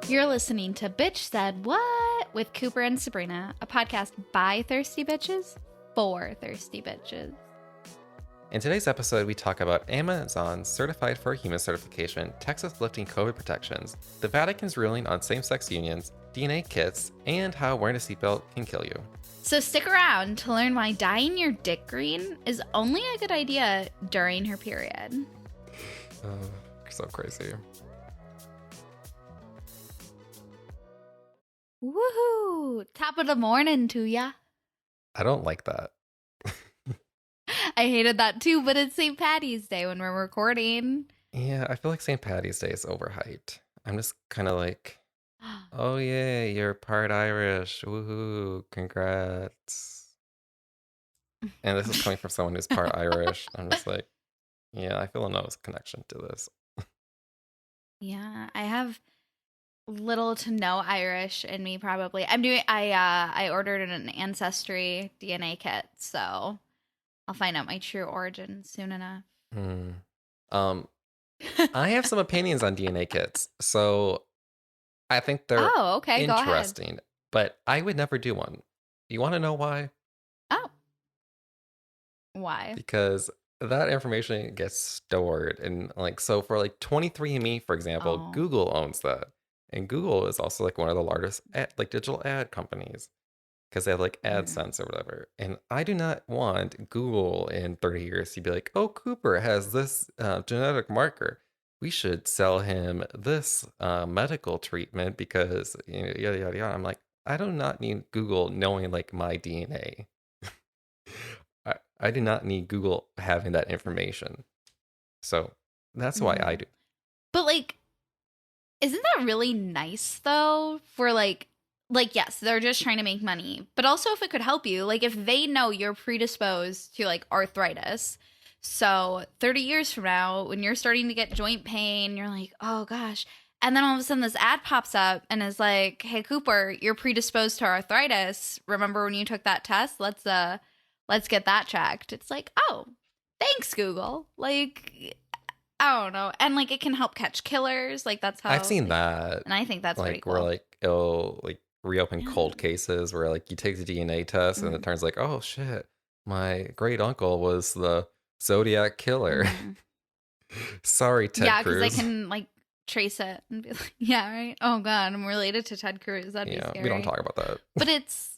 You're listening to Bitch Said What with Cooper and Sabrina, a podcast by thirsty bitches for thirsty bitches. In today's episode, we talk about Amazon's Certified for Human certification, Texas lifting COVID protections, the Vatican's ruling on same-sex unions, DNA kits, and how wearing a seatbelt can kill you. So stick around to learn why dyeing your dick green is only a good idea during her period. So crazy. Woohoo! Top of the morning to ya. I don't like that. I hated that too, but it's St. Patty's Day when we're recording. Yeah, I feel like St. Patty's Day is overhyped. I'm just kind of like, oh yeah, you're part Irish. Woohoo, congrats. And this is coming from someone who's part Irish. I'm just like, yeah, I feel no connection to this. Yeah, I have little to no Irish in me probably. I ordered an ancestry DNA kit, so I'll find out my true origin soon enough. I have some opinions on DNA kits. So I think they're okay, interesting, but I would never do one. You want to know why? Oh. Why? Because that information gets stored and so for 23andMe, for example, Google owns that. And Google is also one of the largest digital ad companies because they have AdSense or whatever. And I do not want Google in 30 years to be like, oh, Cooper has this genetic marker. We should sell him this medical treatment because yada, yada, yada. I'm like, I do not need Google knowing my DNA. I do not need Google having that information. So that's why I do. But isn't that really nice though? For yes, they're just trying to make money. But also if it could help you, if they know you're predisposed to arthritis. So 30 years from now, when you're starting to get joint pain, you're like, oh gosh. And then all of a sudden this ad pops up and is like, hey Cooper, you're predisposed to arthritis. Remember when you took that test? Let's get that checked. It's like, oh, thanks Google. I don't know. And it can help catch killers. That's how I've seen that. And I think that's pretty cool. Where it'll reopen cold cases where you take the DNA test and it turns oh shit, my great uncle was the Zodiac killer. Sorry, Ted Cruz. Yeah, because they can trace it and be like, yeah, right. Oh god, I'm related to Ted Cruz. That'd be scary. We don't talk about that. But it's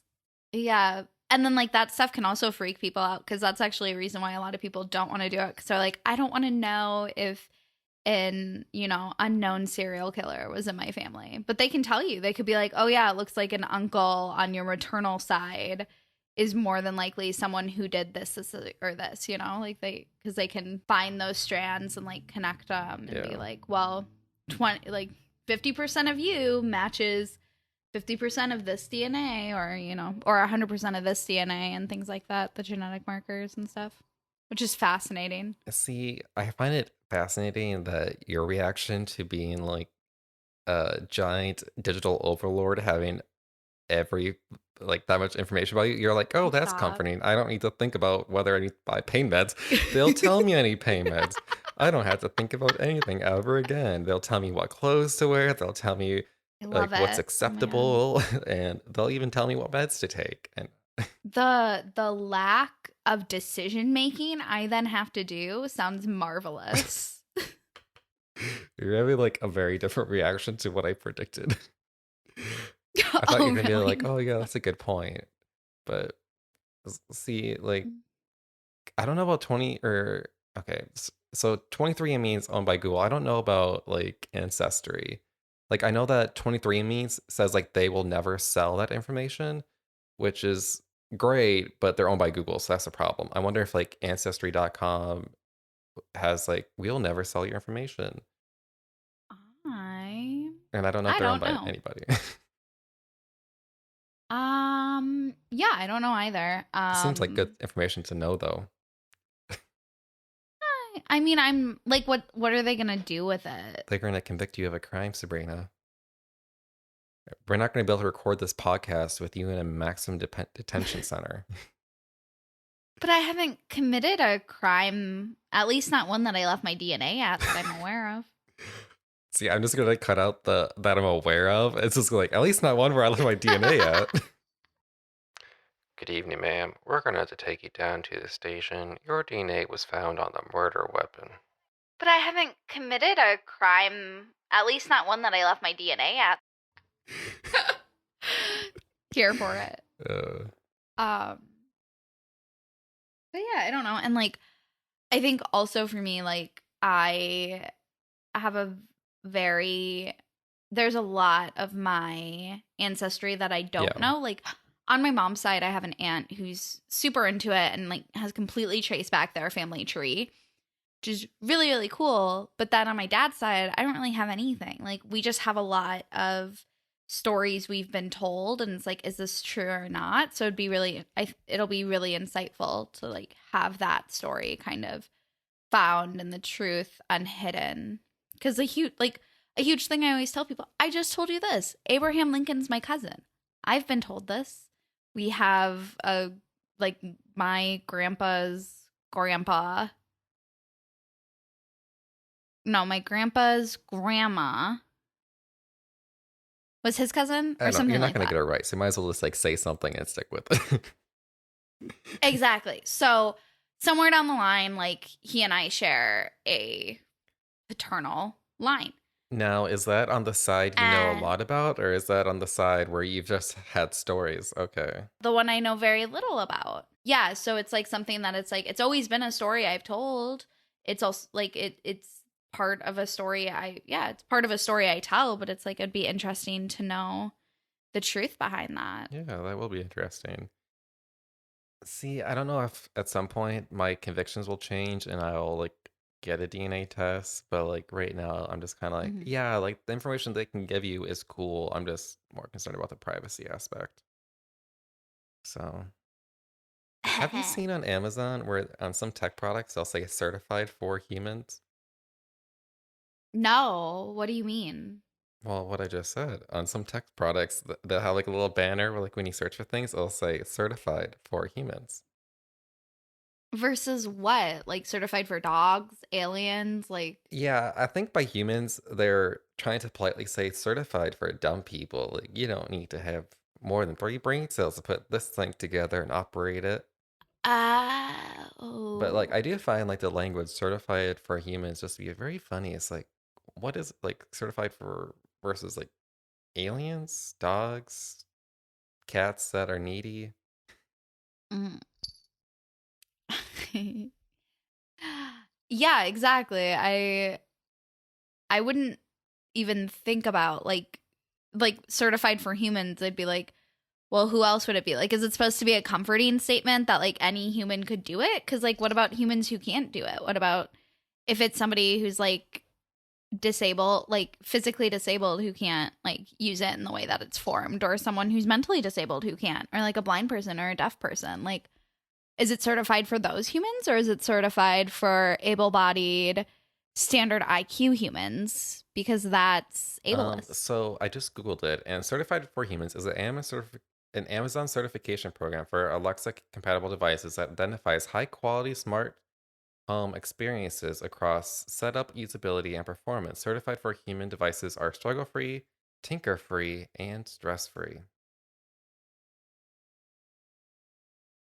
and then that stuff can also freak people out because that's actually a reason why a lot of people don't want to do it because they're like, I don't want to know if an unknown serial killer was in my family. But they can tell you. They could be like, oh yeah, it looks like an uncle on your maternal side is more than likely someone who did this or this, because they can find those strands and connect them and be like, well, 50% of you matches 50% of this DNA or 100% of this DNA and things like that, the genetic markers and stuff, which is fascinating. See, I find it fascinating that your reaction to being a giant digital overlord having every that much information about you, you're like, oh, that's comforting. I don't need to think about whether I need to buy pain meds. They'll tell me I need pain meds. I don't have to think about anything ever again. They'll tell me what clothes to wear. They'll tell me what's acceptable, and they'll even tell me what meds to take. And the lack of decision making I then have to do sounds marvelous. You're having a very different reaction to what I predicted. I thought you were gonna be oh yeah, that's a good point. But see, I don't know about 20 or okay, so 23andMe is owned by Google. I don't know about Ancestry. I know that 23andMe says they will never sell that information, which is great, but they're owned by Google, so that's a problem. I wonder if Ancestry.com has we'll never sell your information. And I don't know if they're owned by anybody. Yeah, I don't know either. Seems like good information to know though. I mean, I'm what are they gonna do with it? They're gonna convict you of a crime, Sabrina. We're not gonna be able to record this podcast with you in a maximum detention center. But I haven't committed a crime, at least not one that I left my DNA at that I'm aware of. See, I'm just gonna cut out the that I'm aware of. It's just like at least not one where I left my DNA at. Good evening, ma'am. We're gonna have to take you down to the station. Your DNA was found on the murder weapon. But I haven't committed a crime, at least not one that I left my DNA at. Here for it. Um, but yeah, I don't know. And like, I think also for me, like, I have a very, there's a lot of my ancestry that I don't know. Like, on my mom's side, I have an aunt who's super into it and like has completely traced back their family tree, which is really, really cool. But then on my dad's side, I don't really have anything. Like, we just have a lot of stories we've been told, and it's like, is this true or not? So it'd be really, it'll be really insightful to like have that story kind of found and the truth unhidden. Because a huge thing I always tell people, I just told you this. Abraham Lincoln's my cousin. I've been told this. We have my grandpa's grandpa. No, my grandpa's grandma was his cousin or something you're not like gonna that. get it right, so you might as well just like say something and stick with it. Exactly. So somewhere down the line, like he and I share a paternal line. Now, is that on the side you know a And lot about, or is that on the side where you've just had stories? Okay. the one I know very little about. Yeah, so it's like something that it's like it's always been a story I've told. It's also like it's part of a story it's part of a story I tell, but it's like it'd be interesting to know the truth behind that. Yeah, that will be interesting. See, I don't know if at some point my convictions will change and I'll like get a DNA test, but like right now I'm just kind of like, Mhm. yeah, like the information they can give you is cool. I'm just more concerned about the privacy aspect. So, have you seen on Amazon where on some tech products they'll say certified for humans? No, what do you mean? Well, what I just said. On some tech products, they'll have like a little banner where like when you search for things, it'll say certified for humans. Versus what? Like certified for dogs, aliens, like Yeah, I think by humans, they're trying to politely say certified for dumb people. Like, you don't need to have more than 3 brain cells to put this thing together and operate it. But like, I oh. do find like the language certified for humans just to be very funny. It's like, what is like certified for versus like aliens, dogs, cats that are needy? Mm. Yeah, exactly. I wouldn't even think about like certified for humans. I'd be like, well, who else would it be? Like, is it supposed to be a comforting statement that like any human could do it? Because like, what about humans who can't do it? What about if it's somebody who's like disabled, like physically disabled, who can't like use it in the way that it's formed, or someone who's mentally disabled who can't, or like a blind person or a deaf person? Like, is it certified for those humans, or is it certified for able-bodied standard IQ humans? Because that's ableist. So I just Googled it, and certified for humans is an Amazon certification program for Alexa compatible devices that identifies high quality smart home experiences across setup, usability, and performance. Certified for human devices are struggle free, tinker free, and stress free.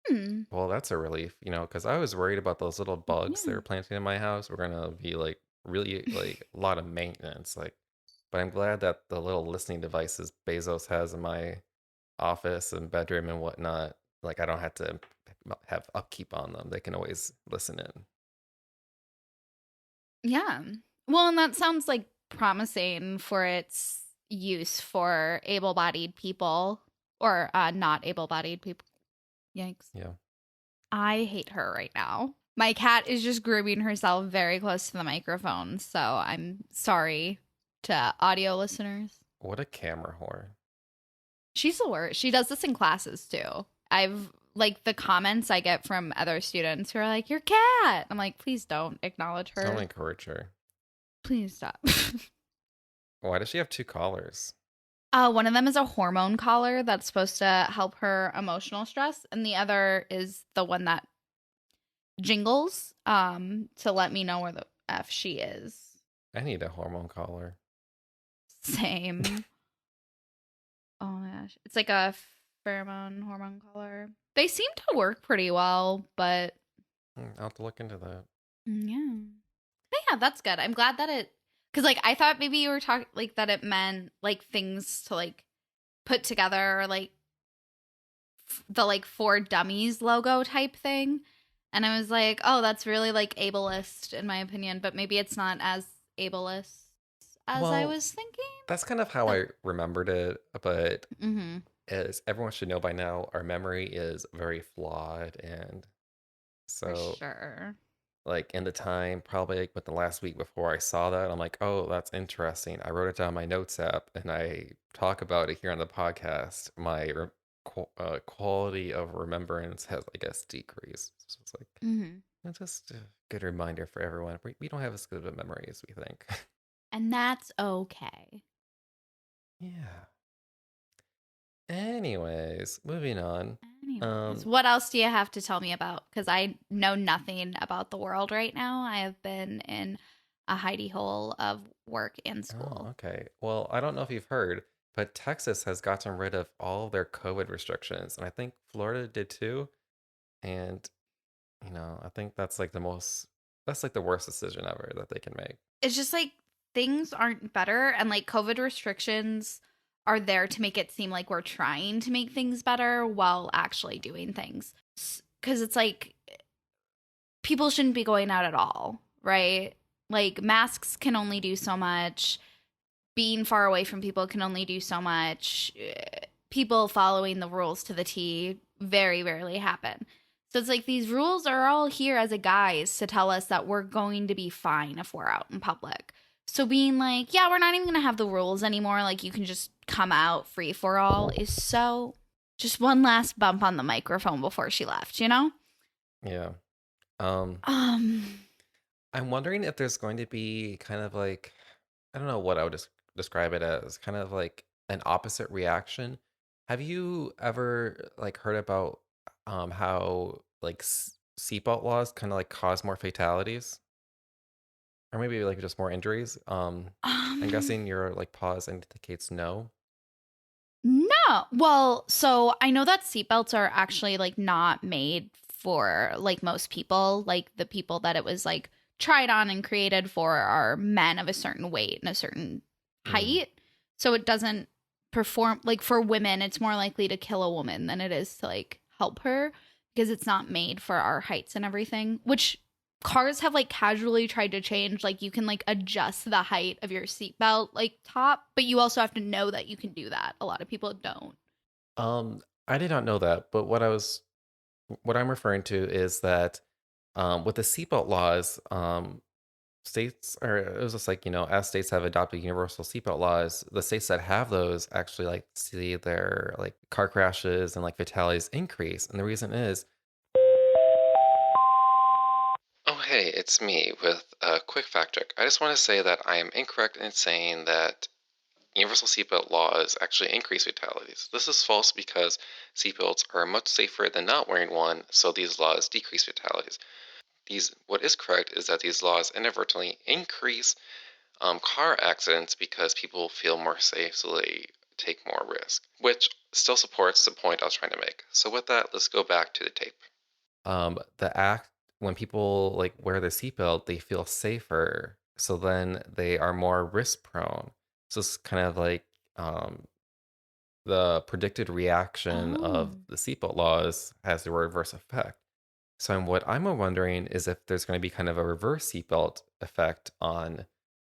Hmm. Well, that's a relief, because I was worried about those little bugs they Yeah. were planting in my house. We're gonna be like really like a lot of maintenance, like. But I'm glad that the little listening devices Bezos has in my office and bedroom and whatnot, like I don't have to have upkeep on them. They can always listen in. Yeah. Well, and that sounds like promising for its use for able-bodied people or not able-bodied people. Yikes. Yeah. I hate her right now. My cat is just grooming herself very close to the microphone, so I'm sorry to audio listeners. What a camera whore. She's the worst. She does this in classes too. I've like the comments I get from other students who are like, "Your cat." I'm like, "Please don't acknowledge Don't her. encourage her. Please stop." Why does she have two collars? One of them is a hormone collar that's supposed to help her emotional stress, and the other is the one that jingles to let me know where the f she is. I need a hormone collar. Same. Oh my gosh. It's like a pheromone hormone color. They seem to work pretty well, but I'll have to look into that. yeah. But yeah, that's good. I'm glad that it, because like I thought maybe you were talking like that it meant like things to like put together, or like the like For Dummies logo type thing. And I was like, oh, that's really like ableist in my opinion, but maybe it's not as ableist as I Well, was thinking. that's kind of how But I remembered it, but mm-hmm. as everyone should know by now, our memory is very flawed. And For so, sure. like, in the time, probably like with the last week before I saw that, I'm like, oh, that's interesting. I wrote it down in my notes app and I talk about it here on the podcast. My quality of remembrance has, I guess, decreased. So it's like, Mm-hmm. it's just a good reminder for everyone. We don't have as good of a memory as we think. And that's okay. Yeah. Anyways, moving on. Anyways, what else do you have to tell me about? Because I know nothing about the world right now. I have been in a hidey hole of work and Oh, school. okay. Well, I don't know if you've heard, but Texas has gotten rid of all of their COVID restrictions, and I think Florida did too. And, I think that's like the worst decision ever that they can make. It's just like things aren't better, and like COVID restrictions are there to make it seem like we're trying to make things better while actually doing things. Because it's like people shouldn't be going out at all, right? Like masks can only do so much. Being far away from people can only do so much. People following the rules to the T very rarely happen. So it's like these rules are all here as a guise to tell us that we're going to be fine if we're out in public. So being like, yeah, we're not even going to have the rules anymore. Like you can just come out free for all is so just one last bump on the microphone before she left, you know? Yeah. Um, Um, I'm wondering if there's going to be kind of like, I don't know what I would describe it as, kind of like an opposite reaction. Have you ever like heard about how like seatbelt laws kind of like cause more fatalities? Or maybe like just more injuries. I'm um, guessing your like pause indicates no. No. Well, so I know that seatbelts are actually like not made for like most people. Like the people that it was like tried on and created for are men of a certain weight and a certain Mm. height. So it doesn't perform like for women, it's more likely to kill a woman than it is to like help her because it's not made for our heights and everything, which cars have like casually tried to change. Like you can like adjust the height of your seatbelt like top, but you also have to know that you can do that. A lot of people don't. I did not know that, but what I'm referring to is that with the seatbelt laws, states or it was just like, as states have adopted universal seatbelt laws, the states that have those actually like see their like car crashes and like fatalities increase. And the reason is, oh, hey, it's me with a quick fact check. I just want to say that I am incorrect in saying that universal seatbelt laws actually increase fatalities. This is false because seatbelts are much safer than not wearing one, so these laws decrease fatalities. What is correct is that these laws inadvertently increase car accidents because people feel more safe, so they take more risk, which still supports the point I was trying to make. So with that, let's go back to the tape. The act when people like wear the seatbelt, they feel safer, so then they are more risk prone. So it's kind of like um, the predicted reaction Oh. of the seatbelt laws has the reverse effect. So what I'm wondering is if there's going to be kind of a reverse seatbelt effect on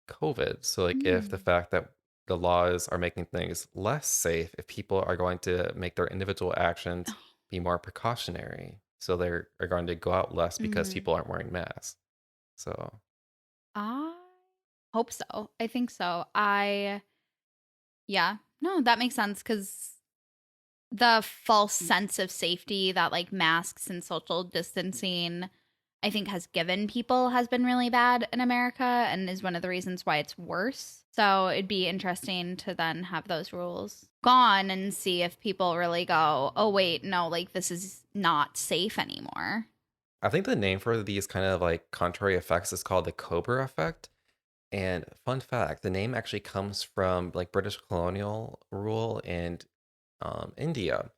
COVID. So like if the Mm. fact that the laws are making things less safe, if people are going to make their individual actions be more precautionary. So are going to go out less because Mm. people aren't wearing masks. So I hope so. I think so. Yeah. No, that makes sense because the false sense of safety that like masks and social distancing I think has given people has been really bad in America and is one of the reasons why it's worse. So it'd be interesting to then have those rules gone and see if people really go, "Oh wait, no, like this is not safe anymore." I think the name for these kind of like contrary effects is called the Cobra Effect. And fun fact, the name actually comes from like British colonial rule in India,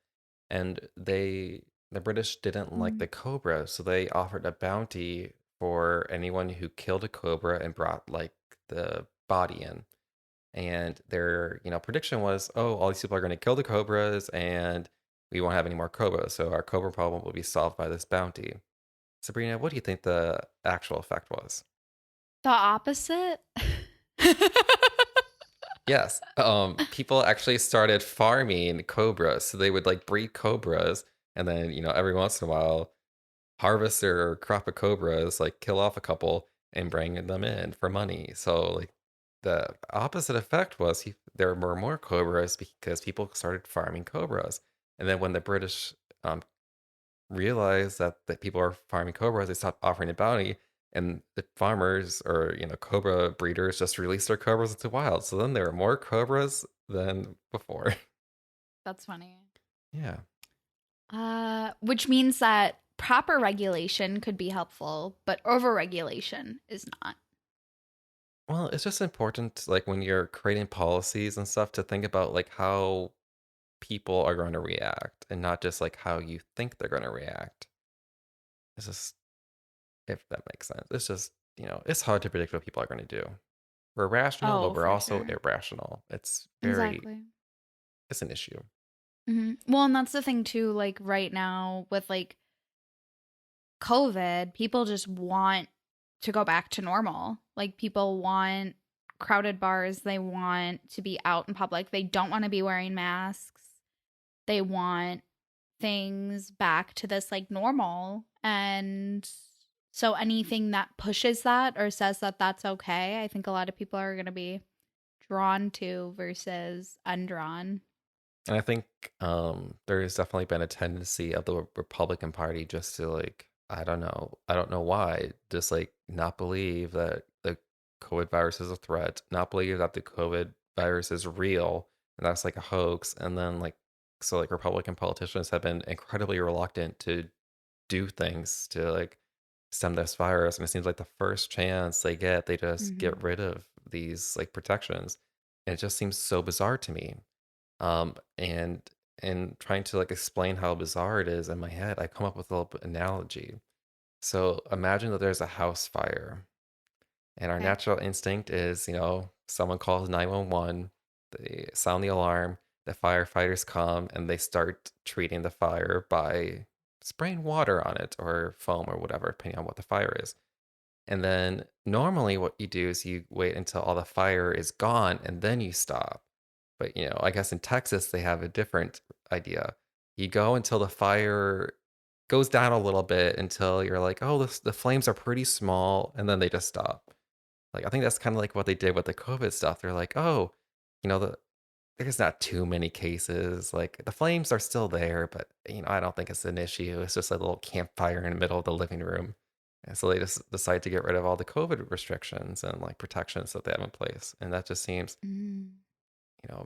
and the British didn't like Mm. the cobra, so they offered a bounty for anyone who killed a cobra and brought like the body in. And their prediction was, oh, all these people are going to kill the cobras, and we won't have any more cobras, so our cobra problem will be solved by this bounty. Sabrina, what do you think the actual effect was? The opposite? Yes, people actually started farming cobras, so they would like breed cobras, and then every once in a while harvest their crop of cobras, like kill off a couple and bring them in for money. So like the opposite effect was there were more cobras because people started farming cobras, and then when the British realized that people are farming cobras, they stopped offering a bounty, and the farmers or cobra breeders just released their cobras into the wild. So then there were more cobras than before. That's funny. Yeah. Which means that proper regulation could be helpful, but overregulation is not. Well, it's just important, like when you're creating policies and stuff, to think about like how people are going to react and not just like how you think they're going to react. It's just, if that makes sense. It's just, it's hard to predict what people are going to do. We're rational, but Oh, we're for also sure. irrational. Exactly. It's an issue. Well, and that's the thing too. Like right now with like COVID, people just want to go back to normal. Like people want crowded bars. They want to be out in public. They don't want to be wearing masks. They want things back to this like normal. And so anything that pushes that or says that that's okay, I think a lot of people are going to be drawn to versus undrawn. And I think there has definitely been a tendency of the Republican Party just to like, I don't know why, just like not believe that the COVID virus is a threat, not believe that the COVID virus is real, and that's like a hoax. And then like, so like Republican politicians have been incredibly reluctant to do things to like stem this virus. And it seems like the first chance they get, they just Mm-hmm. get rid of these like protections. And it just seems so bizarre to me. And trying to like explain how bizarre it is in my head, I come up with a little analogy. So imagine that there's a house fire, and our Okay. natural instinct is, someone calls 911, they sound the alarm, the firefighters come, and they start treating the fire by spraying water on it or foam or whatever, depending on what the fire is. And then normally what you do is you wait until all the fire is gone and then you stop. But, I guess in Texas they have a different idea. You go until the fire goes down a little bit until you're like, oh, the flames are pretty small, and then they just stop. Like I think that's kind of like what they did with the COVID stuff. They're like, oh, the there's not too many cases. Like the flames are still there, but I don't think it's an issue. It's just a little campfire in the middle of the living room. And so they just decide to get rid of all the COVID restrictions and like protections that they have in place. And that just seems, Mm.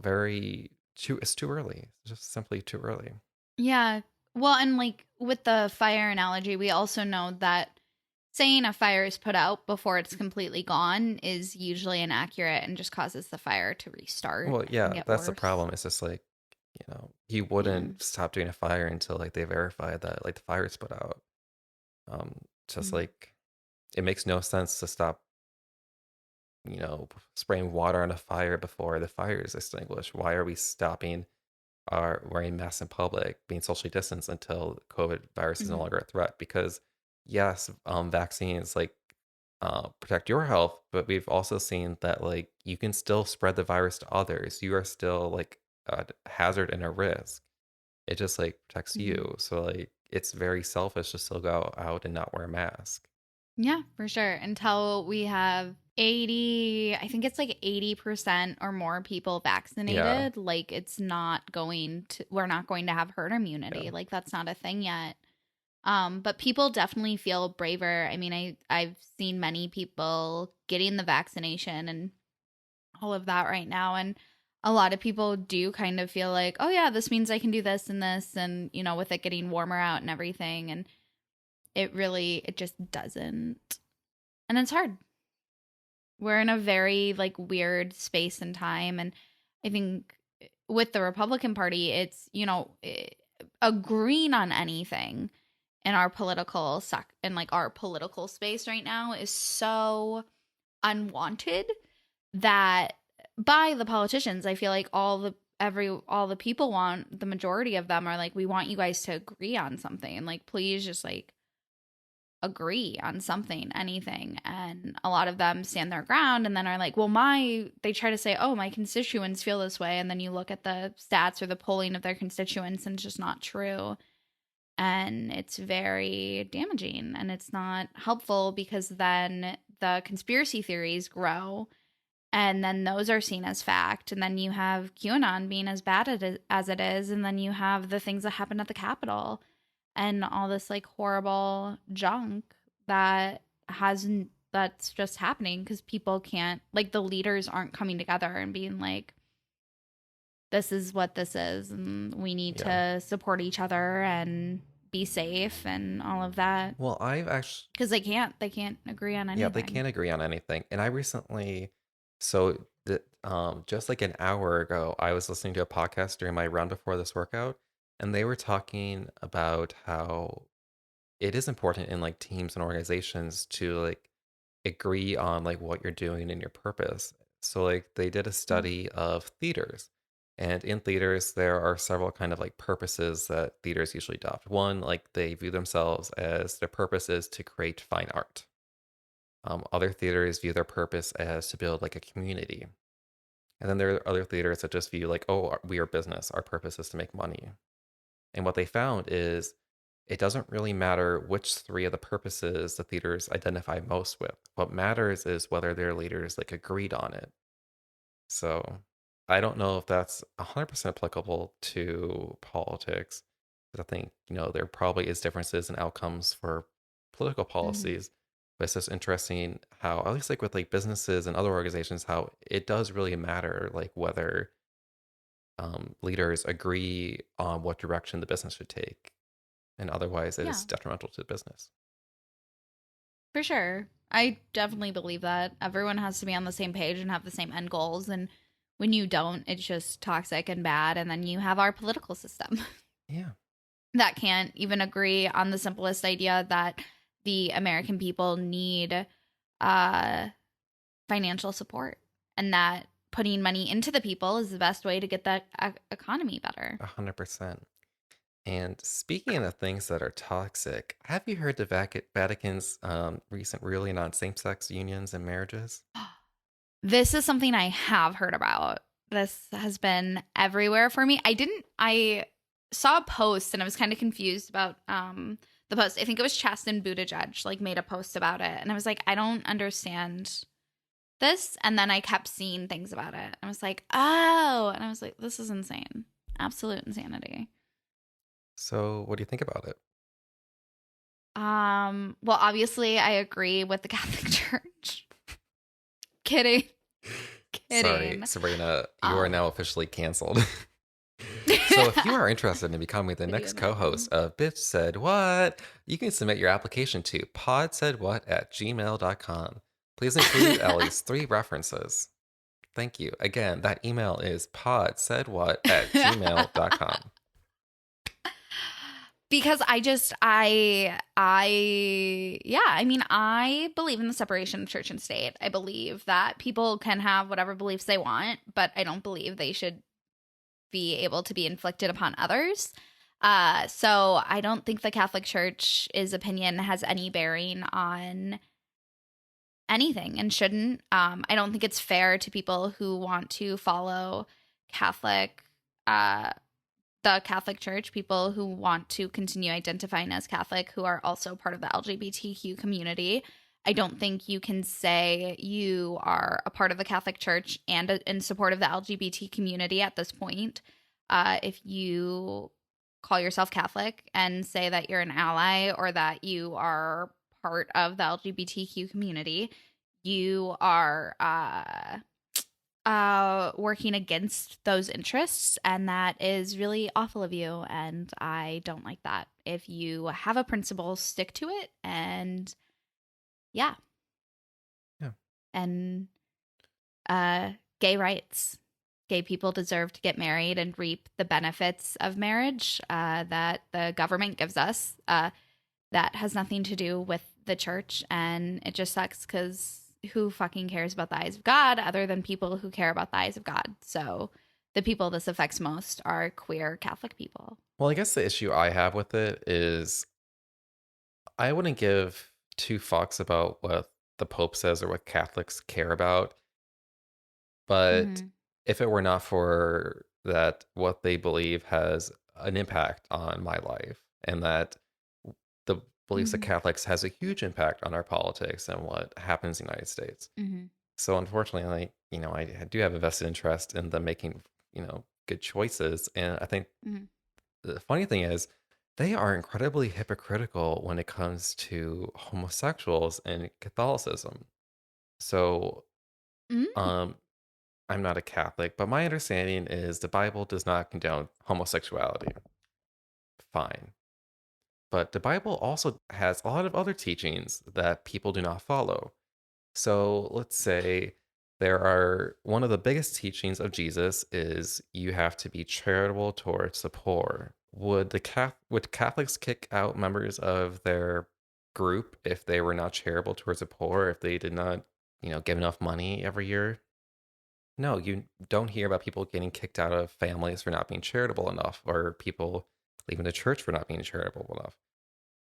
very too it's too early. It's just simply too early. Yeah. Well, and like with the fire analogy, we also know that saying a fire is put out before it's completely gone is usually inaccurate and just causes the fire to restart Well, and yeah, get that's the worse. problem. It's just like, you Yeah. wouldn't stop doing a fire until like they verify that like the fire's put out. Um, just Mm. like it makes no sense to stop spraying water on a fire before the fire is extinguished. Why are we stopping our wearing masks in public, being socially distanced until COVID virus is no Mhm. longer a threat? Because yes, vaccines like protect your health, but we've also seen that like you can still spread the virus to others. You are still like a hazard and a risk. It just like protects Mhm. you. So like it's very selfish to still go out and not wear a mask. Yeah, for sure. Until we have 80, I think it's like 80% or more people Yeah. vaccinated, like it's not going to, we're not going to have herd Yeah. immunity. Like that's not a thing yet. But people definitely feel braver. I mean, I've seen many people getting the vaccination and all of that right now, and a lot of people do kind of feel like, oh yeah, this means I can do this and this, and with it getting warmer out and everything, and it just doesn't, and it's hard. We're in a very like weird space and time, and I think with the Republican Party, it's, agreeing on anything in our in like our political space right now is so unwanted that by the politicians. I feel like all the people want, the majority of them are like, we want you guys to agree on something, and like, please just like agree on something, anything. And a lot of them stand their ground and then are like, well, they try to say, oh, my constituents feel this way, and then you look at the stats or the polling of their constituents and it's just not true. And it's very damaging, and it's not helpful, because then the conspiracy theories grow, and then those are seen as fact. And then you have QAnon being as bad as it is, and then you have the things that happened at the Capitol and all this like horrible junk that's just happening because people can't, like, the leaders aren't coming together and being like, this is what this is, and we need to support each other and be safe and all of that. Well, I've actually, because they can't agree on anything. Yeah, they can't agree on anything. And I recently, so just like an hour ago, I was listening to a podcast during my run before this workout, and they were talking about how it is important in like teams and organizations to like agree on like what you're doing and your purpose. So like they did a study of theaters. And in theaters, there are several kind of like purposes that theaters usually adopt. One, like they view themselves as their purpose is to create fine art. Other theaters view their purpose as to build like a community. And then there are other theaters that just view like, oh, we are business. Our purpose is to make money. And what they found is it doesn't really matter which three of the purposes the theaters identify most with. What matters is whether their leaders like agreed on it. So I don't know if that's 100% applicable to politics. But I think, there probably is differences in outcomes for political policies. But it's just interesting how, at least like with like businesses and other organizations, how it does really matter like whether leaders agree on what direction the business should take, and otherwise it is detrimental to the business. For sure. I definitely believe that everyone has to be on the same page and have the same end goals. And when you don't, it's just toxic and bad. And then you have our political system. Yeah. That can't even agree on the simplest idea that the American people need financial support, and that putting money into the people is the best way to get that economy better. 100%. And speaking of things that are toxic, have you heard the Vatican's recent ruling on same-sex unions and marriages? This is something I have heard about. This has been everywhere for me. I saw a post and I was kind of confused about the post. I think it was Chasten Buttigieg like made a post about it, and I was like, I don't understand this. And then I kept seeing things about it. I was like, oh, and I was like, this is insane. Absolute insanity. So what do you think about it? Well, obviously I agree with the Catholic Church. Kidding. Sorry, Sabrina, you are now officially canceled. So if you are interested in becoming the next co-host of Bitch Said What, you can submit your application to podsaidwhat@gmail.com. Please include at least 3 references. Thank you. Again, that email is podsaidwhat@gmail.com. Because I believe in the separation of church and state. I believe that people can have whatever beliefs they want, but I don't believe they should be able to be inflicted upon others. So I don't think the Catholic Church's opinion has any bearing on anything, and shouldn't. I don't think it's fair to people who want to follow the Catholic Church, people who want to continue identifying as Catholic, who are also part of the LGBTQ community. I don't think you can say you are a part of the Catholic Church and in support of the LGBT community at this point. If you call yourself Catholic and say that you're an ally or that you are part of the LGBTQ community, you are working against those interests, and that is really awful of you, and I don't like that. If you have a principle, stick to it, and yeah. and gay rights. Gay people deserve to get married and reap the benefits of marriage that the government gives us. That has nothing to do with the church, and it just sucks because who fucking cares about the eyes of God other than people who care about the eyes of God? So the people this affects most are queer Catholic people. Well, I guess the issue I have with it is I wouldn't give two fucks about what the Pope says or what Catholics care about. But Mm-hmm. if it were not for that, what they believe has an impact on my life, and that the beliefs of Mm-hmm. Catholics has a huge impact on our politics and what happens in the United States. Mm-hmm. So unfortunately, I do have a vested interest in them making, good choices. And I think Mm-hmm. the funny thing is, they are incredibly hypocritical when it comes to homosexuals and Catholicism. So, Mm-hmm. um, I'm not a Catholic, but my understanding is the Bible does not condone homosexuality. Fine. But the Bible also has a lot of other teachings that people do not follow. So let's say one of the biggest teachings of Jesus is you have to be charitable towards the poor. Would Catholics kick out members of their group if they were not charitable towards the poor, if they did not, give enough money every year? No, you don't hear about people getting kicked out of families for not being charitable enough, or people leaving the church for not being charitable enough.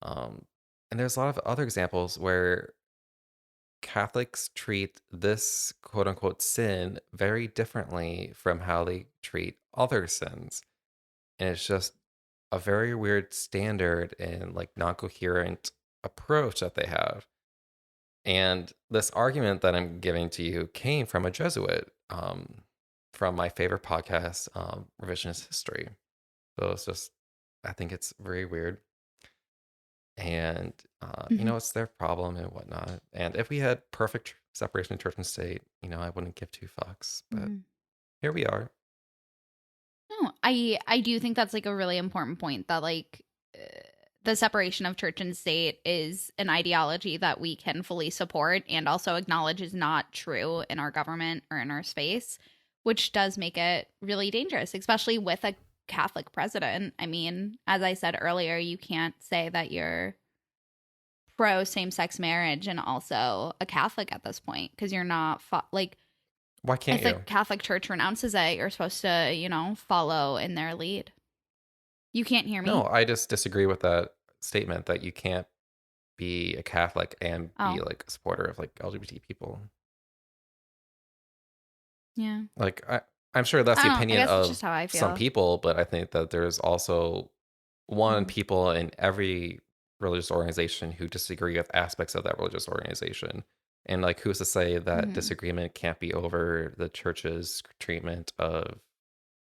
Um, and there's a lot of other examples where Catholics treat this quote unquote sin very differently from how they treat other sins. And it's just a very weird standard and like non coherent approach that they have. And this argument that I'm giving to you came from a Jesuit, from my favorite podcast, Revisionist History. So I think it's very weird. And, Mm-hmm. it's their problem and whatnot. And if we had perfect separation of church and state, I wouldn't give two fucks. But Mm-hmm. here we are. No, I do think that's like a really important point that like the separation of church and state is an ideology that we can fully support and also acknowledge is not true in our government or in our space, which does make it really dangerous, especially with a Catholic president. I mean, as I said earlier, you can't say that you're pro same-sex marriage and also a Catholic at this point because you're not like Why can't if the you? Catholic Church renounces it, you're supposed to, follow in their lead. You can't hear No, me? I just disagree with that statement that you can't be a Catholic and be Oh, like a supporter of like LGBT people. yeah. Like I'm sure that's I the don't. I opinion guess it's of just how I some feel. people, but I think that there's also one Mm, people in every religious organization who disagree with aspects of that religious organization. And like who's to say that mm-hmm, disagreement can't be over the church's treatment of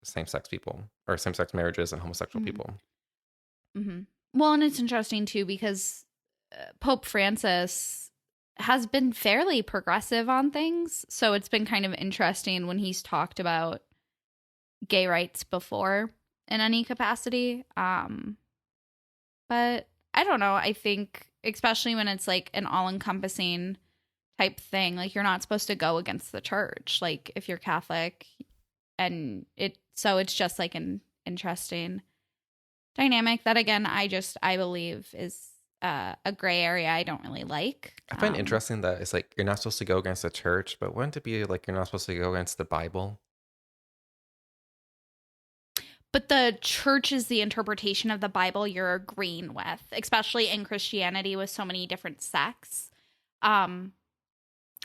same-sex people or same-sex marriages and homosexual mm-hmm, people? mm-hmm. Well, and it's interesting too because Pope Francis has been fairly progressive on things. So it's been kind of interesting when he's talked about gay rights before in any capacity. But I don't know. I think, especially when it's like an all encompassing type thing, like you're not supposed to go against the church, like if you're Catholic. And it's just like an interesting dynamic that, again, I believe is a gray area I don't really like. I find interesting that it's like you're not supposed to go against the church, but wouldn't it be like you're not supposed to go against the Bible? But the church is the interpretation of the Bible you're agreeing with, especially in Christianity with so many different sects. Um,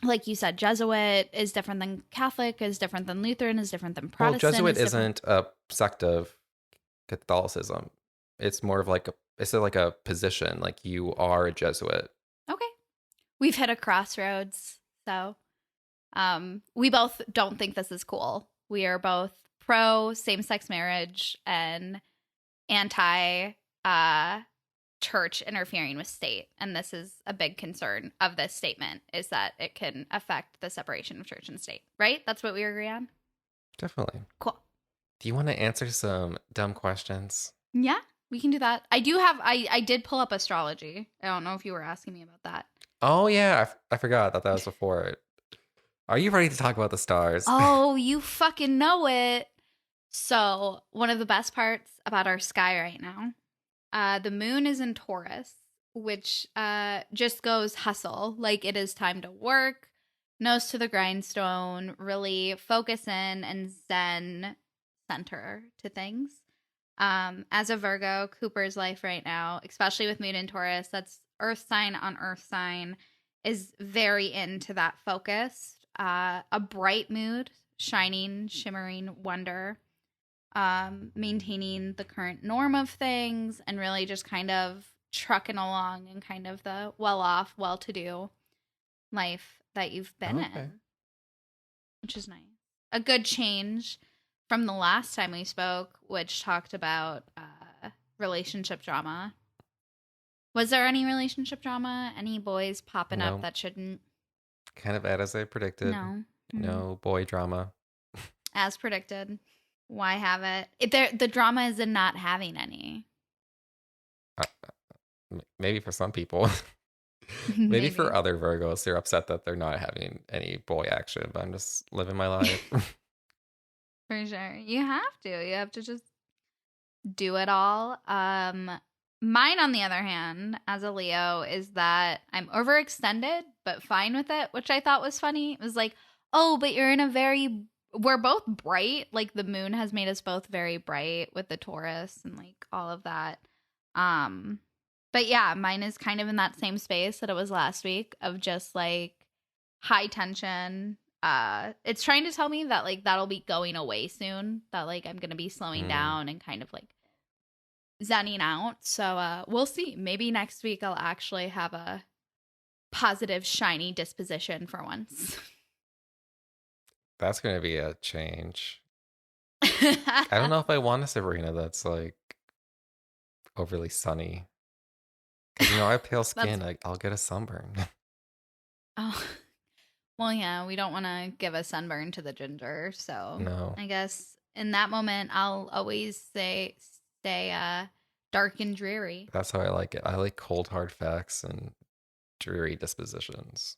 like you said, Jesuit is different than Catholic, is different than Lutheran, is different than Well, Protestant, Jesuit is different. isn't a sect of Catholicism. It's more of like a position. Like you are a Jesuit. Okay. We've hit a crossroads. So we both don't think this is cool. We are both pro same sex marriage and anti church interfering with state. And this is a big concern of this statement is that it can affect the separation of church and state, right? That's what we agree on. Definitely. Cool. Do you want to answer some dumb questions? Yeah, we can do that. I did pull up astrology. I don't know if you were asking me about that. Oh yeah, I forgot that was before it. Are you ready to talk about the stars? Oh, you fucking know it. So, one of the best parts about our sky right now, the moon is in Taurus, which just goes hustle. Like it is time to work, nose to the grindstone, really focus in and zen center to things. As a Virgo, Cooper's life right now, especially with moon in Taurus, that's earth sign on earth sign, is very into that focus. A bright mood, shining, shimmering wonder, maintaining the current norm of things, and really just kind of trucking along in kind of the well off, well to do life that you've been Okay. in, which is nice. A good change from the last time we spoke, which talked about relationship drama. Was there any relationship drama? Any boys popping up No, that shouldn't? kind of as I predicted. No. No boy drama. As predicted. Why have it? The drama is in not having any. Uh, maybe for some people. Maybe for other Virgos, they're upset that they're not having any boy action, but I'm just living my life. For sure. You have to. You have to just do it all. Mine, on the other hand, as a Leo, is that I'm overextended, but fine with it, which I thought was funny. It was like, oh, but you're in a very, we're both bright. Like the moon has made us both very bright with the Taurus and like all of that. But yeah, mine is kind of in that same space that it was last week of just like high tension. It's trying to tell me that like that'll be going away soon, that like I'm gonna be slowing down and kind of like zenning out. So we'll see. Maybe next week I'll actually have a positive, shiny disposition for once. That's going to be a change. I don't know if I want a Sabrina that's like overly sunny. Because, I have pale skin. I'll get a sunburn. Oh, well, yeah, we don't want to give a sunburn to the ginger. So No. I guess in that moment, I'll always stay dark and dreary. That's how I like it. I like cold, hard facts and dreary dispositions.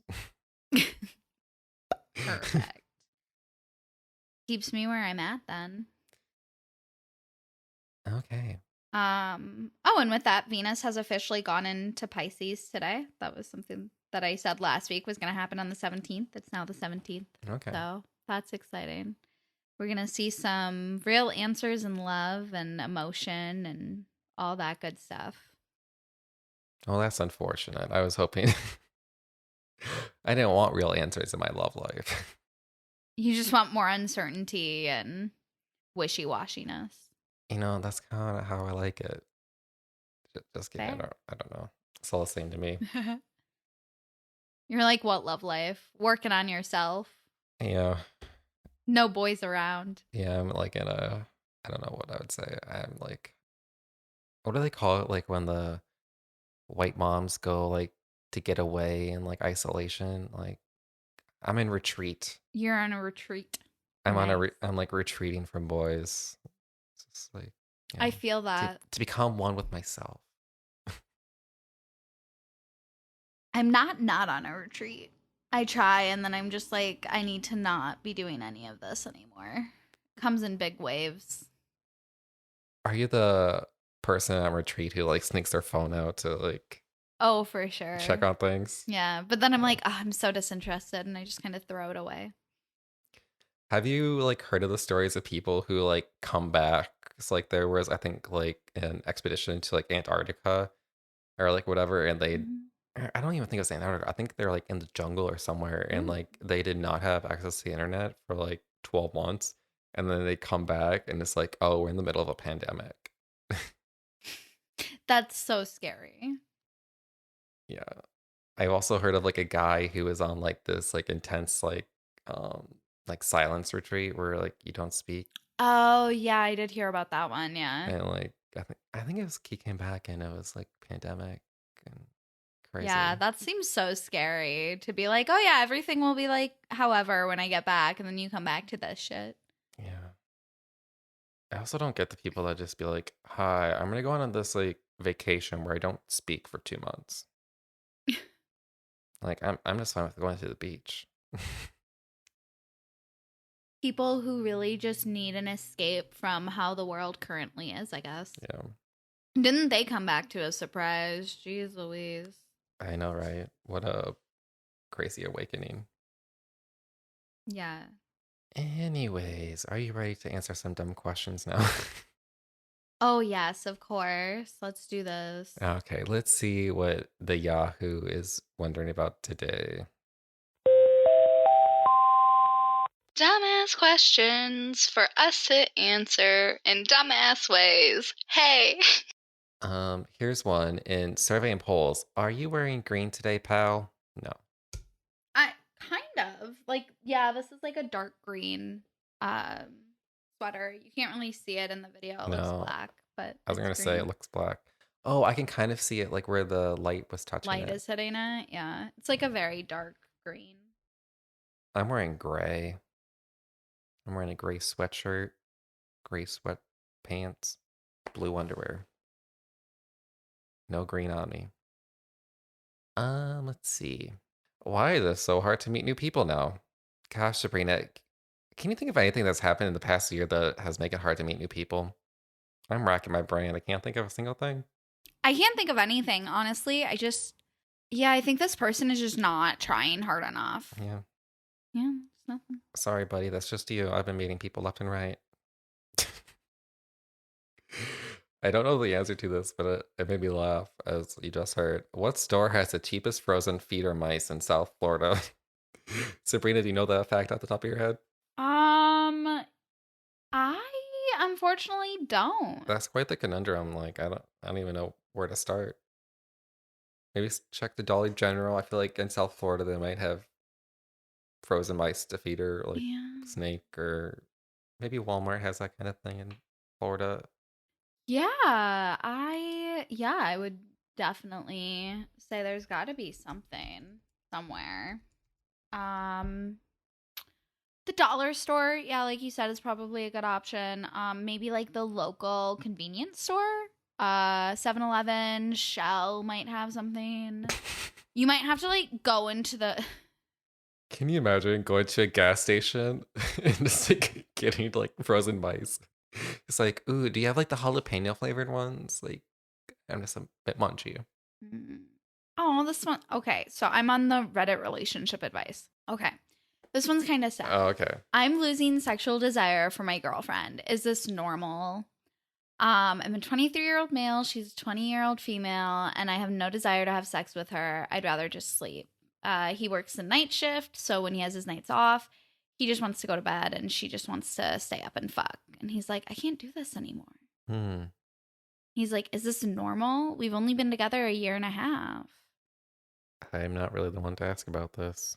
Perfect. Keeps me where I'm at then. Okay. Oh, and with that, Venus has officially gone into Pisces today. That was something that I said last week was going to happen on the 17th. It's now the 17th. Okay. So that's exciting. We're going to see some real answers in love and emotion and all that good stuff. Well, that's unfortunate. I was hoping. I didn't want real answers in my love life. You just want more uncertainty and wishy-washiness. That's kind of how I like it. Just kidding. I don't know. It's all the same to me. You're like, what love life? Working on yourself. Yeah. No boys around. Yeah, I'm like in a, I don't know what I would say. I'm like, what do they call it? Like when the white moms go like to get away in like isolation. Like I'm in retreat. You're on a retreat. I'm on I'm like retreating from boys. It's just like, I feel that. To become one with myself. I'm not on a retreat. I try and then I'm just like, I need to not be doing any of this anymore. Comes in big waves. Are you the person on retreat who like sneaks their phone out to like Oh, for sure. check on things? Yeah, but then I'm like, oh, I'm so disinterested and I just kind of throw it away. Have you like heard of the stories of people who like come back? It's like there was I think like an expedition to like Antarctica or like whatever and they I don't even think it was Antarctica. I think they're like in the jungle or somewhere and like they did not have access to the internet for like 12 months and then they come back and it's like, "Oh, we're in the middle of a pandemic." That's so scary. Yeah. I've also heard of like a guy who was on like this like intense like silence retreat where like you don't speak. Oh, yeah, I did hear about that one, yeah. And like I think it was he came back and it was like pandemic and crazy. Yeah, that seems so scary to be like, oh yeah, everything will be like however when I get back and then you come back to this shit. Yeah. I also don't get the people that just be like, "Hi, I'm gonna go on this like vacation where I don't speak for 2 months." Like I'm just fine with going to the beach. People who really just need an escape from how the world currently is, I guess. Yeah. Didn't they come back to a surprise? Jeez Louise. I know, right? What a crazy awakening. Yeah. Anyways, are you ready to answer some dumb questions now? Oh, yes, of course. Let's do this. Okay, let's see what the Yahoo is wondering about today. Dumbass questions for us to answer in dumbass ways. Hey. Here's one. In survey and polls, are you wearing green today, pal? No. I kind of like, yeah, this is like a dark green um sweater. You can't really see it in the video. It looks No. black, but I was it's gonna say it green. looks black. Oh, I can kind of see it like where the light was touching Light it. is hitting it. Yeah. It's like a very dark green. I'm wearing gray. I'm wearing a gray sweatshirt, gray sweatpants, blue underwear. No green on me. Let's see. Why is it so hard to meet new people now? Gosh, Sabrina, can you think of anything that's happened in the past year that has made it hard to meet new people? I'm racking my brain. I can't think of a single thing. I can't think of anything, honestly. Yeah, I think this person is just not trying hard enough. Yeah. Yeah, it's nothing. Sorry, buddy. That's just you. I've been meeting people left and right. I don't know the answer to this, but it made me laugh as you just heard. What store has the cheapest frozen feeder mice in South Florida? Sabrina, do you know that fact off the top of your head? I unfortunately don't. That's quite the conundrum. Like I don't even know where to start. Maybe check the Dollar General. I feel like in South Florida they might have frozen mice to feeder like Yeah. snake, or maybe Walmart has that kind of thing in Florida. I would definitely say there's got to be something somewhere. Um the dollar store, yeah, like you said, is probably a good option. Maybe like the local convenience store. 7-Eleven, Shell might have something. You might have to like go into the Can you imagine going to a gas station and just like getting like frozen mice? It's like, ooh, do you have like the jalapeno flavored ones? Like, I'm just a bit munchy. Mm. Oh, this one. Okay, so I'm on the Reddit relationship advice. Okay. This one's kind of sad. Oh, okay. I'm losing sexual desire for my girlfriend. Is this normal? I'm a 23-year-old male. She's a 20-year-old female, and I have no desire to have sex with her. I'd rather just sleep. He works the night shift, so when he has his nights off, he just wants to go to bed, and she just wants to stay up and fuck. And he's like, I can't do this anymore. Hmm. He's like, is this normal? We've only been together a year and a half. I'm not really the one to ask about this.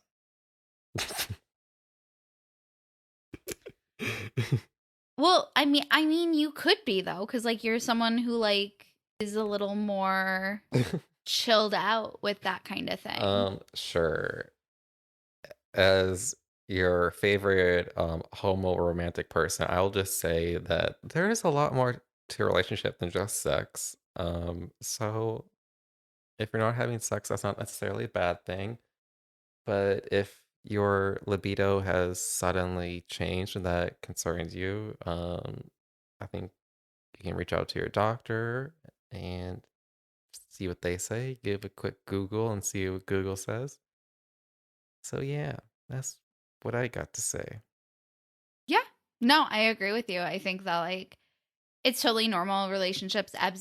Well, I mean, you could be though, because like you're someone who like is a little more chilled out with that kind of thing. Sure. As your favorite homo romantic person, I'll just say that there is a lot more to a relationship than just sex. So if you're not having sex, that's not necessarily a bad thing. But if your libido has suddenly changed and that concerns you, I think you can reach out to your doctor and see what they say. Give a quick Google and see what Google says. So yeah, that's what I got to say. Yeah. No, I agree with you. I think that like it's totally normal. Relationships ebb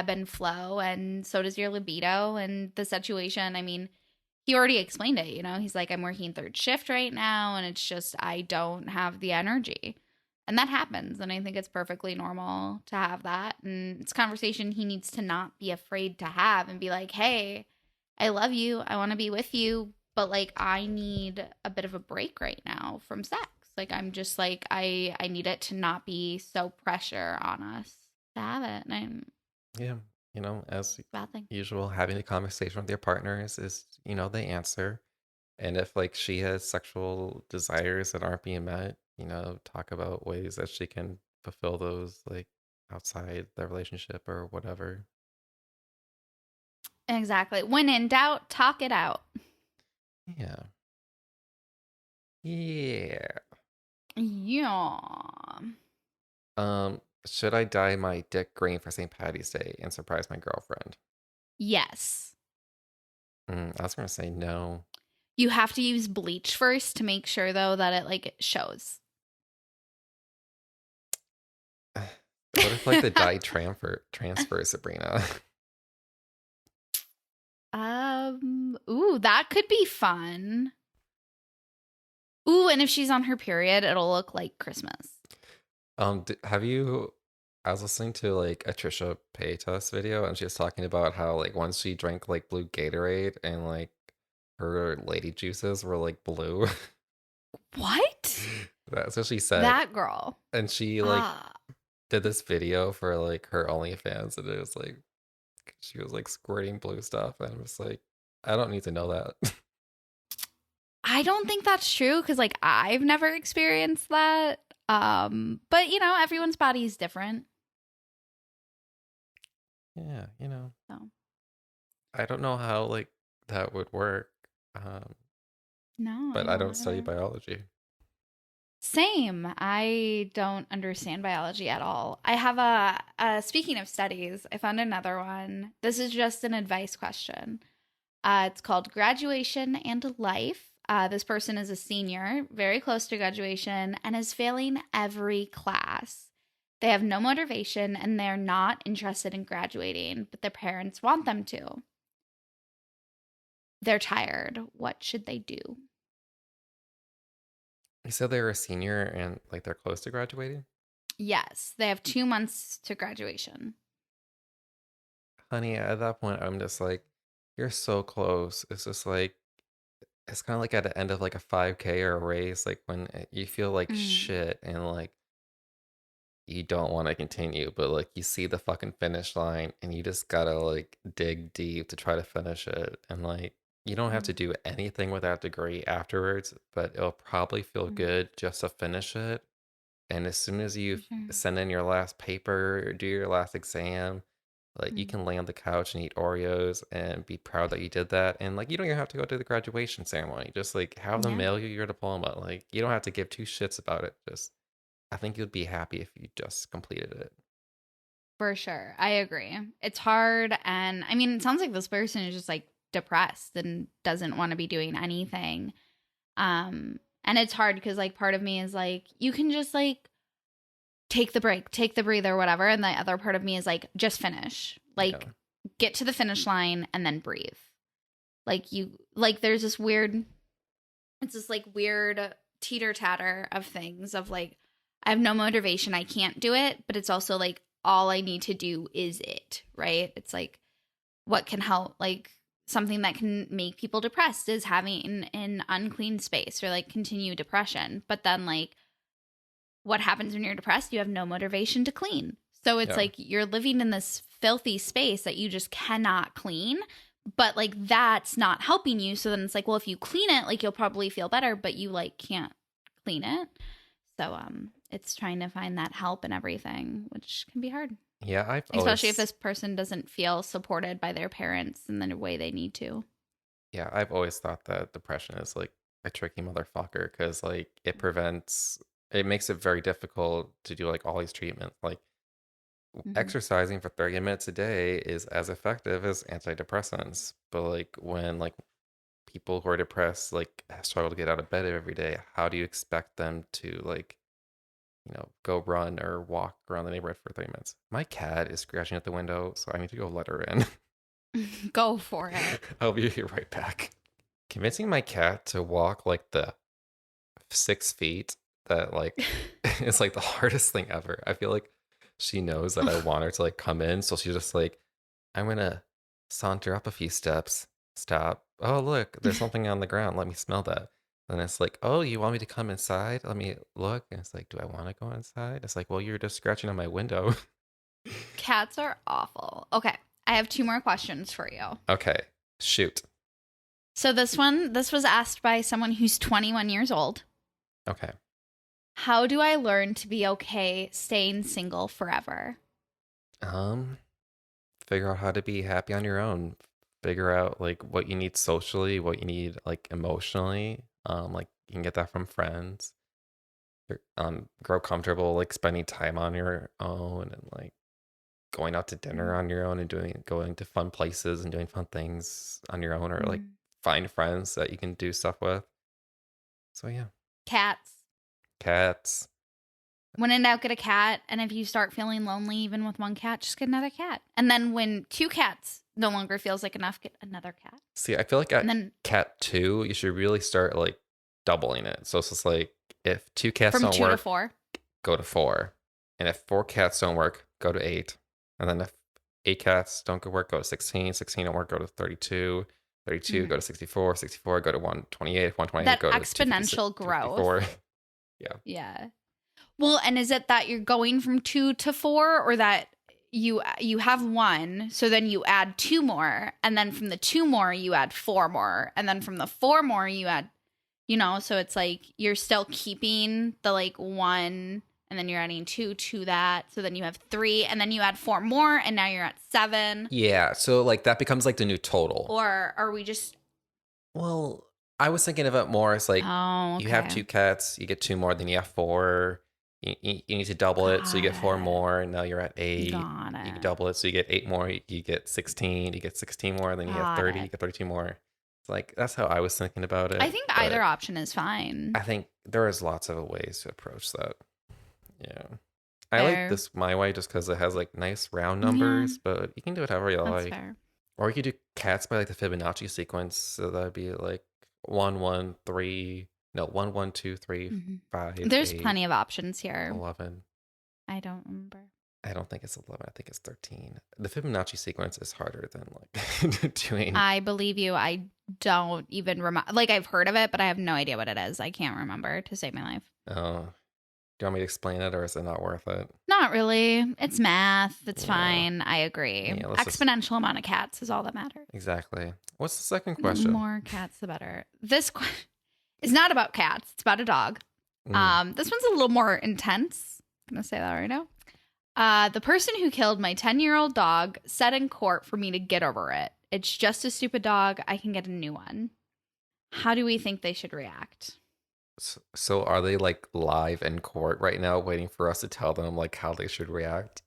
and flow, and so does your libido and the situation. I mean, he already explained it, you know. He's like, I'm working third shift right now, and it's just I don't have the energy. And that happens, and I think it's perfectly normal to have that. And it's a conversation he needs to not be afraid to have and be like, hey, I love you. I want to be with you, but like I need a bit of a break right now from sex. Like I'm just like I need it to not be so pressure on us to have it. And I'm Yeah, as bad thing. usual, having a conversation with your partners is, the answer. And if like she has sexual desires that aren't being met, talk about ways that she can fulfill those like outside the relationship or whatever. Exactly. When in doubt, talk it out. Yeah. Yeah. Yeah. Should I dye my dick green for St. Patty's Day and surprise my girlfriend? Yes. I was gonna say no. You have to use bleach first to make sure though that it like it shows. What if like the dye transfer Sabrina? Ooh, that could be fun. Ooh, and if she's on her period, it'll look like Christmas. Have you? I was listening to like a Trisha Paytas video, and she was talking about how like once she drank like blue Gatorade and like her lady juices were like blue. What? That's what she said, That girl. and she like Ah. did this video for like her OnlyFans, and it was like she was like squirting blue stuff, and I was like, I don't need to know that. I don't think that's true because like I've never experienced that. But you know, everyone's body is different. Yeah, So I don't know how like that would work, um, no, I but I don't don't study either. biology. Same. I don't understand biology at all. I have speaking of studies, I found another one. This is just an advice question. It's called Graduation and Life. This person is a senior, very close to graduation, and is failing every class. They have no motivation and they're not interested in graduating, but their parents want them to. They're tired. What should they do? You said they were a senior and like they're close to graduating? Yes, they have 2 months to graduation. Honey, at that point, I'm just like, you're so close. It's just like, it's kind of like at the end of like a 5K or a race, like when you feel like Mm, shit and like you don't want to continue, but like you see the fucking finish line and you just gotta like dig deep to try to finish it. And like, you don't have to mm, do anything with that degree afterwards, but it'll probably feel mm, good just to finish it. And as soon as you for sure. send in your last paper or do your last exam, like you Mm, can lay on the couch and eat Oreos and be proud that you did that. And like you don't even have to go to the graduation ceremony. Just like have them yeah. mail you your diploma. Like you don't have to give two shits about it. Just I think you'd be happy if you just completed it. For sure. I agree. It's hard. And I mean, it sounds like this person is just like depressed and doesn't want to be doing anything. And it's hard because like part of me is like, you can just like take the break, take the breather, whatever. And the other part of me is like, just finish. Yeah. Like, get to the finish line and then breathe. Like, there's this weird, it's this like weird teeter tatter of things of like, I have no motivation. I can't do it. But it's also like, all I need to do is it, right? It's like, what can help? Like, something that can make people depressed is having an unclean space or like continue depression. But then, like, what happens when you're depressed? You have no motivation to clean. So it's Yeah. like you're living in this filthy space that you just cannot clean, but like that's not helping you. So then it's like, well, if you clean it, like you'll probably feel better, but you like can't clean it. So it's trying to find that help and everything, which can be hard. Yeah, Especially if this person doesn't feel supported by their parents in the way they need to. I've always thought that depression is like a tricky motherfucker because like it makes it very difficult to do like all these treatments. Like Mm-hmm. exercising for 30 minutes a day is as effective as antidepressants. But like when like people who are depressed like struggle to get out of bed every day, how do you expect them to like, go run or walk around the neighborhood for 30 minutes? My cat is scratching at the window, so I need to go let her in. Go for it. I'll be right back. Convincing my cat to walk like the 6 feet that like is like the hardest thing ever. I feel like she knows that I want her to like come in, so she's just like, I'm gonna saunter up a few steps, stop. Oh look, there's something on the ground. Let me smell that. And it's like, oh, you want me to come inside? Let me look. And it's like, do I want to go inside? It's like, well, you're just scratching on my window. Cats are awful. Okay, I have two more questions for you. Okay, shoot. So this was asked by someone who's 21 years old. Okay. How do I learn to be okay staying single forever? Um, Figure out how to be happy on your own. Figure out like what you need socially, what you need like emotionally. Like you can get that from friends. grow comfortable like spending time on your own and like going out to dinner on your own and going to fun places and doing fun things on your own, or like Mm. find friends that you can do stuff with. So yeah, Cats. cats. When in doubt, get a cat. And if you start feeling lonely, even with one cat, just get another cat. And then when 2 cats no longer feels like enough, get another cat. See, I feel like And at then cat 2, you should really start like doubling it. So it's just like if 2 cats from don't 2 to work, 4. go to 4. And if 4 cats don't work, go to 8. And then if 8 cats don't work, go to 16. 16 don't work, go to 32. 32, go to 64. 64, go to 128. 128, That go to 256, exponential growth. 254. Yeah. Yeah. Well, and is it that you're going from 2 to 4, or that you have 1, so then you add 2 more, and then from the 2 more you add 4 more, and then from the 4 more you add, so it's like you're still keeping the like 1, and then you're adding 2 to that, so then you have 3, and then you add 4 more, and now you're at 7. Yeah, so like that becomes like the new total. Or are we just... Well, I was thinking of it more as like Oh, okay. you have 2 cats, you get 2 more, then you have 4. You need to double it, so you get 4 more, and now you're at 8. Got it. You double it, so you get 8 more. You get 16. You get 16 more, and then you have 30. You get 32 more. It's like that's how I was thinking about it. I think either option is fine. I think there is lots of ways to approach that. Yeah, I like this my way just because it has like nice round numbers, but you can do it however you like. Fair. Or you could do cats by like the Fibonacci sequence, so that'd be like 1 1 3. No, 1 1 2 3 5. There's 8, plenty of options here. 11. I don't remember. I don't think it's 11. I think it's 13. The Fibonacci sequence is harder than like doing. I believe you. I don't even remember. Like, I've heard of it, but I have no idea what it is. I can't remember to save my life. Oh, do you want me to explain it, or is it not worth it? Not really. It's math. It's fine. I agree. Yeah, Exponential amount of cats is all that matters. Exactly. What's the second question? The more cats, the better. This question is not about cats. It's about a dog. This one's a little more intense. I'm going to say that right now. The person who killed my 10-year-old dog said in court for me to get over it. It's just a stupid dog. I can get a new one. How do we think they should react? So are they like live in court right now waiting for us to tell them like how they should react?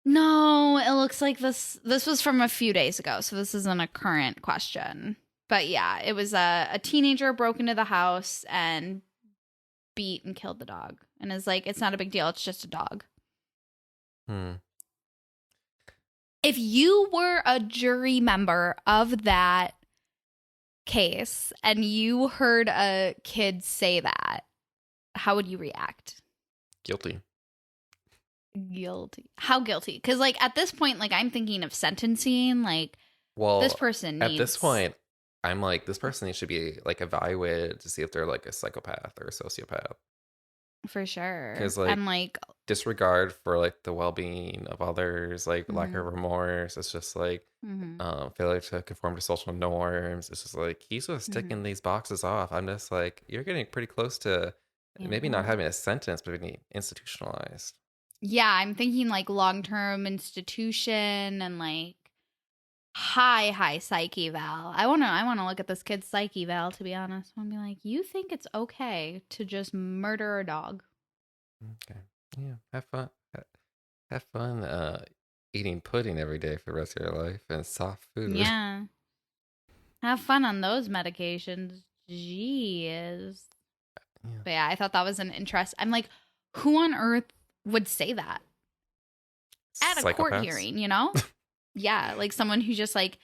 No, it looks like this was from a few days ago, so this isn't a current question. But yeah, it was a teenager broke into the house and beat and killed the dog. And is like, it's not a big deal. It's just a dog. If you were a jury member of that case and you heard a kid say that, how would you react? Guilty. How guilty? Because like at this point, like I'm thinking of sentencing. Like, well, this person needs... At this point, I'm like, this person should be like evaluated to see if they're like a psychopath or a sociopath. For sure. Because like, and like disregard for like the well-being of others, like lack of remorse. It's just like failure to conform to social norms. It's just like he's just ticking these boxes off. I'm just like, you're getting pretty close to maybe not having a sentence, but being institutionalized. Yeah, I'm thinking like long-term institution and like high psyche eval. I wanna look at this kid's psyche eval, to be honest. I wanna be like, you think it's okay to just murder a dog? Okay. Yeah. Have fun eating pudding every day for the rest of your life and soft food. Yeah. Have fun on those medications. Jeez. Yeah. But yeah, I thought that was an interest. I'm like, who on earth would say that at a court hearing, you know? Yeah, like someone who just like,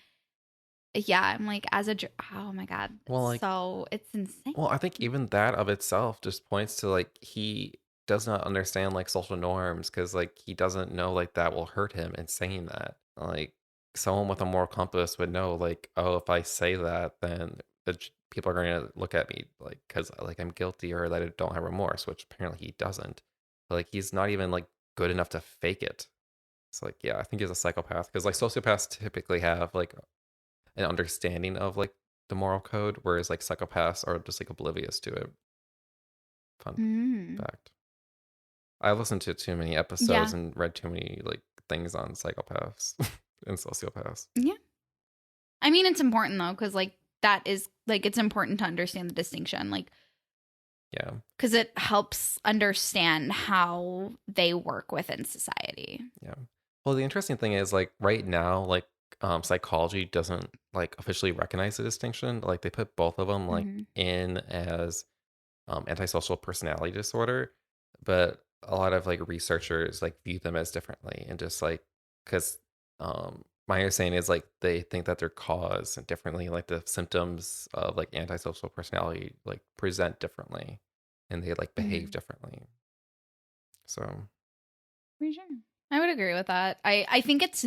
yeah, I'm like, oh my God. Well, like, so it's insane. Well, I think even that of itself just points to like, he does not understand like social norms, because like he doesn't know like that will hurt him in saying that. Like someone with a moral compass would know like, oh, if I say that, then people are going to look at me like, because like I'm guilty or that I don't have remorse, which apparently he doesn't. But, like he's not even like good enough to fake it. It's like, yeah, I think he's a psychopath, because like sociopaths typically have like an understanding of like the moral code, whereas like psychopaths are just like oblivious to it. Fun fact. I listened to too many episodes and read too many like things on psychopaths and sociopaths. Yeah. I mean, it's important though, because like that is like, it's important to understand the distinction. Like Yeah. Because it helps understand how they work within society. Yeah. Well, the interesting thing is like right now, like psychology doesn't like officially recognize the distinction. Like they put both of them like Mm-hmm. in as antisocial personality disorder, but a lot of like researchers like view them as differently and just like because my understanding is like they think that they're caused differently, like the symptoms of like antisocial personality like present differently and they like behave Mm-hmm. differently. So For sure. I would agree with that. I think it's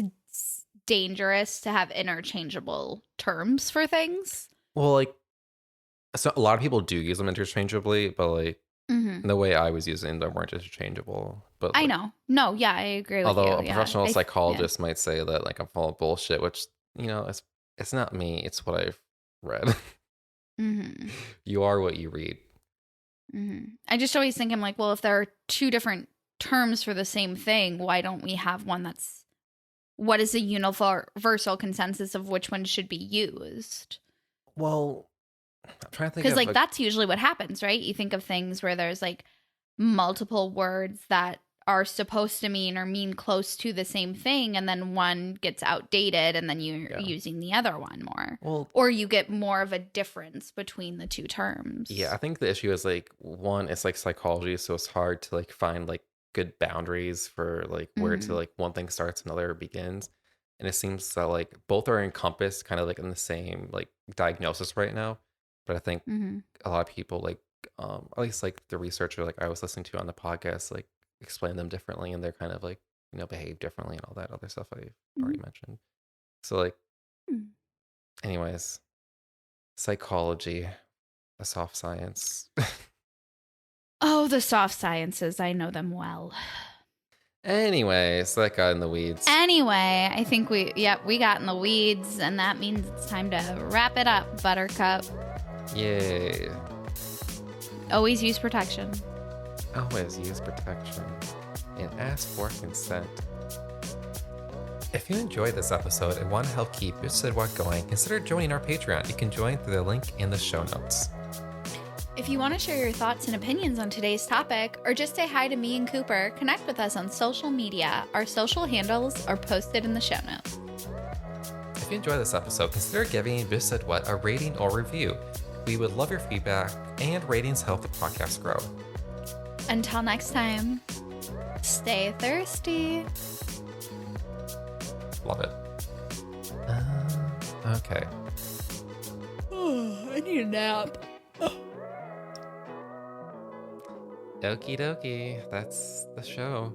dangerous to have interchangeable terms for things. well like so a lot of people do use them interchangeably, but like Mm-hmm. the way I was using them weren't interchangeable. But I like, know. No, yeah, I agree with although you. a Yeah. professional Yeah. psychologist might say that like I'm full of bullshit, which it's not me. It's what I've read. Mm-hmm. You are what you read. Mm-hmm. I just always think I'm like, well, if there are two different terms for the same thing, why don't we have one that's what is a universal consensus of which one should be used? Well, I'm trying to think Because of like that's usually what happens, right? You think of things where there's like multiple words that are supposed to mean or mean close to the same thing, and then one gets outdated and then you're using the other one more. well, Or you get more of a difference between the two terms. yeah, I think the issue is like one, it's like psychology, so it's hard to like find like good boundaries for like where to Mm-hmm. like one thing starts, another begins. And it seems that like both are encompassed kind of like in the same like diagnosis right now. But I think Mm-hmm. a lot of people like at least like the researcher like I was listening to on the podcast like explain them differently and they're kind of like, behave differently and all that other stuff I've already mentioned. So like Mm-hmm. anyways, psychology, a soft science. Oh, the soft sciences. I know them well. Anyways, that got in the weeds. Anyway, I think we got in the weeds, and that means it's time to wrap it up, Buttercup. Yay. Always use protection. Always use protection and ask for consent. If you enjoyed this episode and want to help keep BSW going, consider joining our Patreon. You can join through the link in the show notes. If you want to share your thoughts and opinions on today's topic, or just say hi to me and Cooper, connect with us on social media. Our social handles are posted in the show notes. If you enjoyed this episode, consider giving BSW a rating or review. We would love your feedback, and ratings help the podcast grow. Until next time, stay thirsty. Love it. Okay. I need a nap. Okie dokie. That's the show.